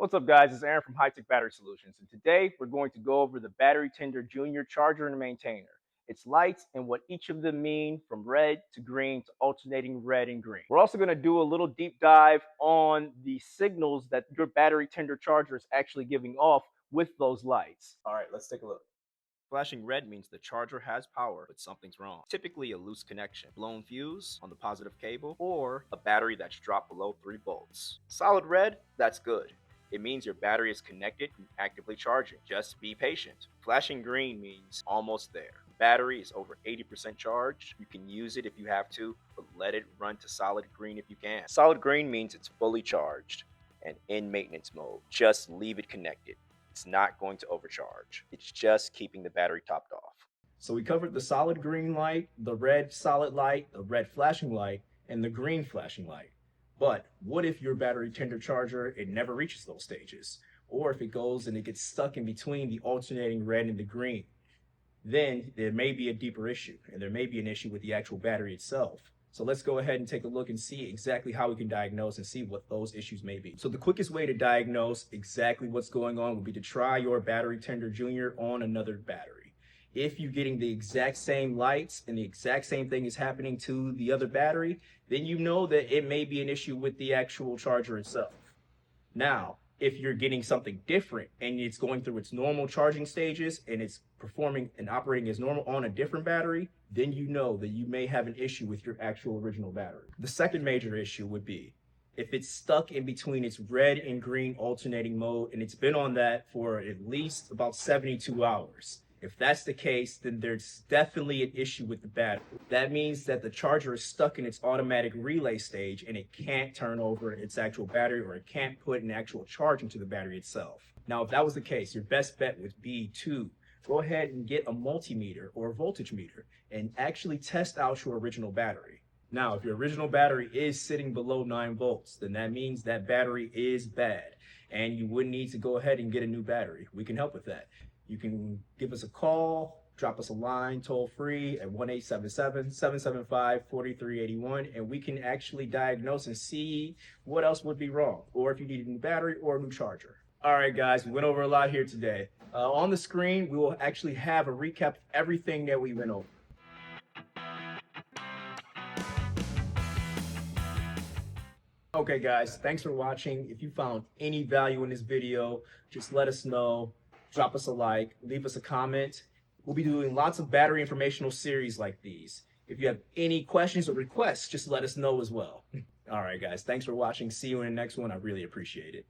What's up, guys? It's Aaron from High Tech Battery Solutions, and today we're going to go over the Battery Tender Junior Charger and Maintainer, its lights, and what each of them mean from red to green to alternating red and green. We're also going to do a little deep dive on the signals that your Battery Tender Charger is actually giving off with those lights. All right, let's take a look. Flashing red means the charger has power, but something's wrong. Typically a loose connection, blown fuse on the positive cable, or a battery that's dropped below 3 volts. Solid red, that's good. It means your battery is connected and actively charging. Just be patient. Flashing green means almost there. Battery is over 80% charged. You can use it if you have to, but let it run to solid green if you can. Solid green means it's fully charged and in maintenance mode. Just leave it connected. It's not going to overcharge. It's just keeping the battery topped off. So we covered the solid green light, the red solid light, the red flashing light, and the green flashing light. But what if your battery tender charger, it never reaches those stages? Or if it goes and it gets stuck in between the alternating red and the green? Then there may be a deeper issue, and there may be an issue with the actual battery itself. So let's go ahead and take a look and see exactly how we can diagnose and see what those issues may be. So the quickest way to diagnose exactly what's going on would be to try your Battery Tender Junior on another battery. If you're getting the exact same lights and the exact same thing is happening to the other battery, then you know that it may be an issue with the actual charger itself. Now, if you're getting something different and it's going through its normal charging stages and it's performing and operating as normal on a different battery, then you know that you may have an issue with your actual original battery. The second major issue would be if it's stuck in between its red and green alternating mode and it's been on that for at least about 72 hours. If that's the case, then there's definitely an issue with the battery. That means that the charger is stuck in its automatic relay stage and it can't turn over its actual battery, or it can't put an actual charge into the battery itself. Now, if that was the case, your best bet would be to go ahead and get a multimeter or a voltage meter and actually test out your original battery. Now, if your original battery is sitting below 9 volts, then that means that battery is bad and you would need to go ahead and get a new battery. We can help with that. You can give us a call, drop us a line toll free at 1-877-775-4381, and we can actually diagnose and see what else would be wrong, or if you need a new battery or a new charger. All right, guys, we went over a lot here today. On the screen, we will actually have a recap of everything that we went over. Okay, guys, thanks for watching. If you found any value in this video, just let us know. Drop us a like, leave us a comment. We'll be doing lots of battery informational series like these. If you have any questions or requests, just let us know as well. All right, guys, thanks for watching. See you in the next one. I really appreciate it.